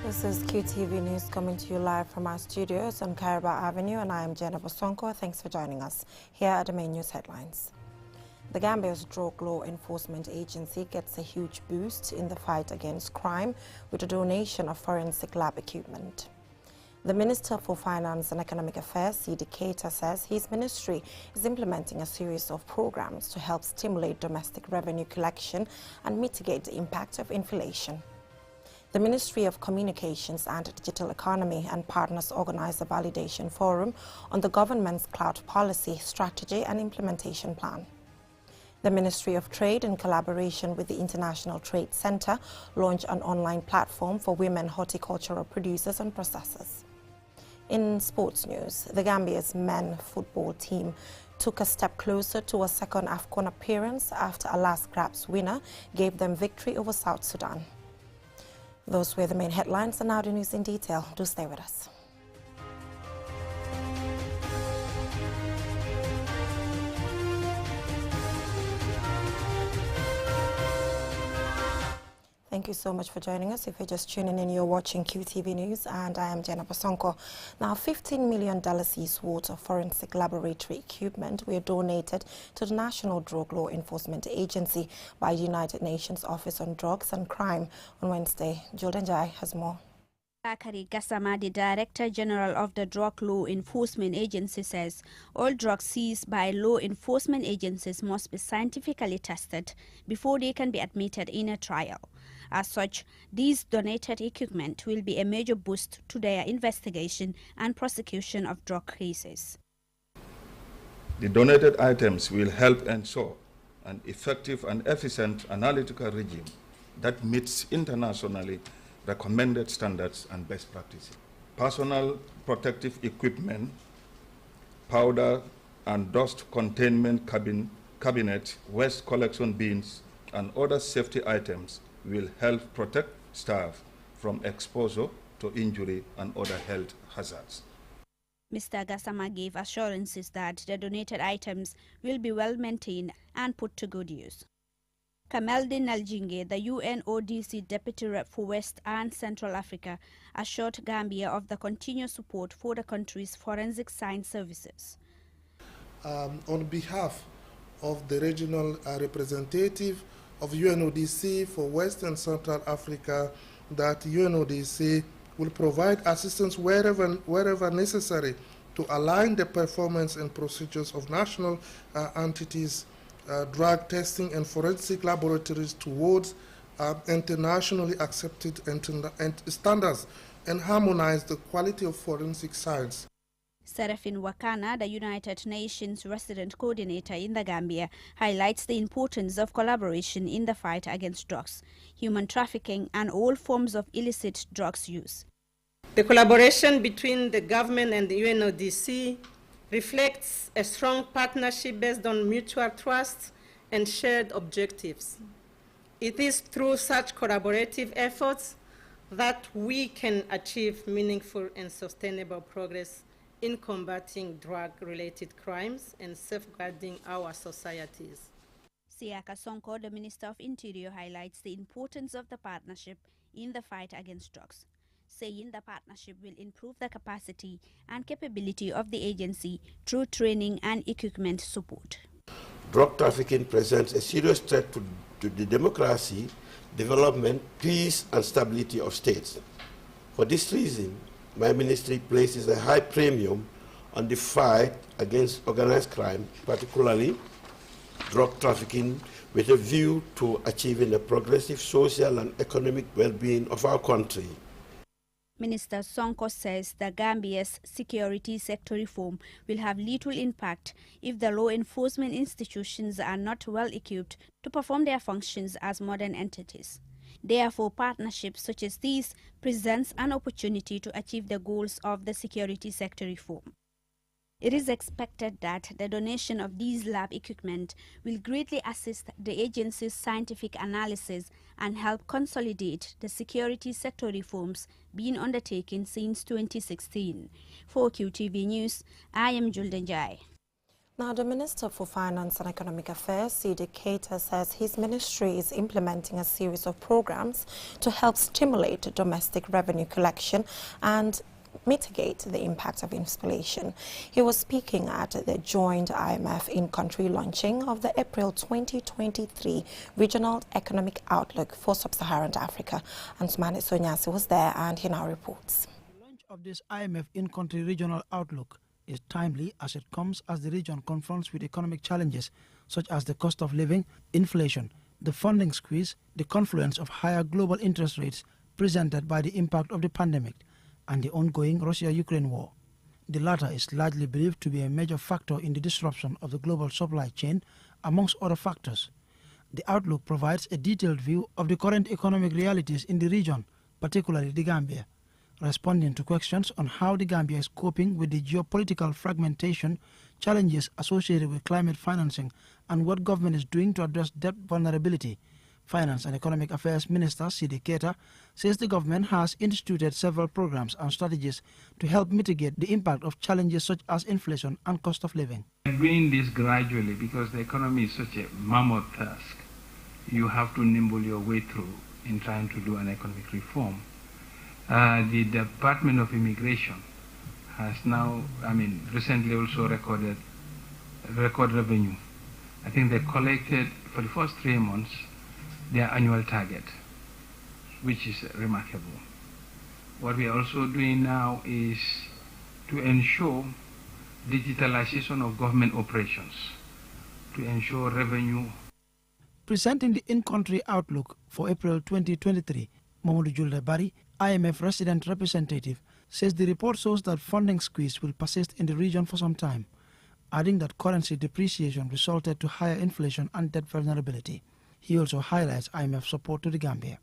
This is QTV News coming to you live from our studios on Caraba Avenue, and I am Jenna Bosonko. Thanks for joining us. Here are the main news headlines. The Gambia's Drug Law Enforcement Agency gets a huge boost in the fight against crime with a donation of forensic lab equipment. The Minister for Finance and Economic Affairs, Sidi Keita, says his ministry is implementing a series of programs to help stimulate domestic revenue collection and mitigate the impact of inflation. The Ministry of Communications and Digital Economy and partners organized a validation forum on the government's cloud policy, strategy and implementation plan. The Ministry of Trade, in collaboration with the International Trade Center, launched an online platform for women horticultural producers and processors. In sports news, the Gambia's men football team took a step closer to a second AFCON appearance after a last grabs winner gave them victory over South Sudan. Those were the main headlines, and now the news in detail. Do stay with us. Thank you so much for joining us. If you're just tuning in, you're watching QTV News, and I am Jenna Bosonko. Now, $15 million worth of forensic laboratory equipment were donated to the National Drug Law Enforcement Agency by the United Nations Office on Drugs and Crime on Wednesday. Jordan Jai has more. Bakari Gassama, the Director General of the Drug Law Enforcement Agency, says all drugs seized by law enforcement agencies must be scientifically tested before they can be admitted in a trial. As such, these donated equipment will be a major boost to their investigation and prosecution of drug cases. The donated items will help ensure an effective and efficient analytical regime that meets internationally recommended standards and best practices. Personal protective equipment, powder and dust containment cabinet, waste collection bins, and other safety items will help protect staff from exposure to injury and other health hazards. Mr. Gassama gave assurances that the donated items will be well maintained and put to good use. Kameldin Naljinge, the UNODC Deputy Rep for West and Central Africa, assured Gambia of the continuous support for the country's forensic science services. On behalf of the regional representative of UNODC for West and Central Africa, that UNODC will provide assistance wherever necessary to align the performance and procedures of national entities, drug testing and forensic laboratories towards internationally accepted standards and harmonize the quality of forensic science. Serafin Wakana, the United Nations Resident Coordinator in the Gambia, highlights the importance of collaboration in the fight against drugs, human trafficking and all forms of illicit drugs use. The collaboration between the government and the UNODC reflects a strong partnership based on mutual trust and shared objectives. It is through such collaborative efforts that we can achieve meaningful and sustainable progress in combating drug-related crimes and safeguarding our societies. Siaka Sonko, the Minister of Interior, highlights the importance of the partnership in the fight against drugs, saying the partnership will improve the capacity and capability of the agency through training and equipment support. Drug trafficking presents a serious threat to the democracy, development, peace and stability of states. For this reason, my ministry places a high premium on the fight against organized crime, particularly drug trafficking, with a view to achieving the progressive social and economic well-being of our country. Minister Sonko says the Gambia's security sector reform will have little impact if the law enforcement institutions are not well equipped to perform their functions as modern entities. Therefore, partnerships such as these presents an opportunity to achieve the goals of the security sector reform. It is expected that the donation of these lab equipment will greatly assist the agency's scientific analysis and help consolidate the security sector reforms being undertaken since 2016. For QTV News, I am Julden Jai. Now, the Minister for Finance and Economic Affairs, Sidi Keita, says his ministry is implementing a series of programs to help stimulate domestic revenue collection and mitigate the impact of inflation. He was speaking at the joint IMF in-country launching of the April 2023 Regional Economic Outlook for Sub-Saharan Africa. Ansumani Sonyasi was there and he now reports. The launch of this IMF in-country regional outlook is timely as it comes as the region confronts with economic challenges such as the cost of living, inflation, the funding squeeze, the confluence of higher global interest rates presented by the impact of the pandemic, and the ongoing Russia-Ukraine war. The latter is largely believed to be a major factor in the disruption of the global supply chain, amongst other factors. The outlook provides a detailed view of the current economic realities in the region, particularly the Gambia, responding to questions on how the Gambia is coping with the geopolitical fragmentation, challenges associated with climate financing, and what government is doing to address debt vulnerability. Finance and Economic Affairs Minister Sidi Keita says the government has instituted several programs and strategies to help mitigate the impact of challenges such as inflation and cost of living. We're doing this gradually because the economy is such a mammoth task. You have to nimble your way through in trying to do an economic reform. The Department of Immigration has now, recently also recorded record revenue. I think they collected for the first 3 months their annual target, which is remarkable. What we are also doing now is to ensure digitalization of government operations, to ensure revenue. Presenting the in-country outlook for April 2023, Mamadou Julde Bari, IMF resident representative, says the report shows that funding squeeze will persist in the region for some time, adding that currency depreciation resulted to higher inflation and debt vulnerability. He also highlights IMF support to the Gambia.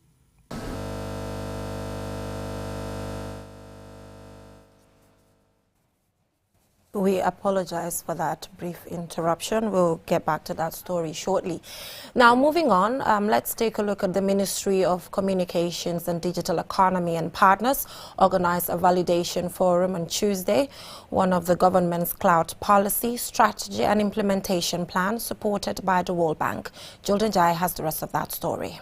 We apologize for that brief interruption. We'll get back to that story shortly. Now, moving on, let's take a look at the Ministry of Communications and Digital Economy and Partners organized a validation forum on Tuesday, one of the government's cloud policy, strategy and implementation plan supported by the World Bank. Jordan Jai has the rest of that story.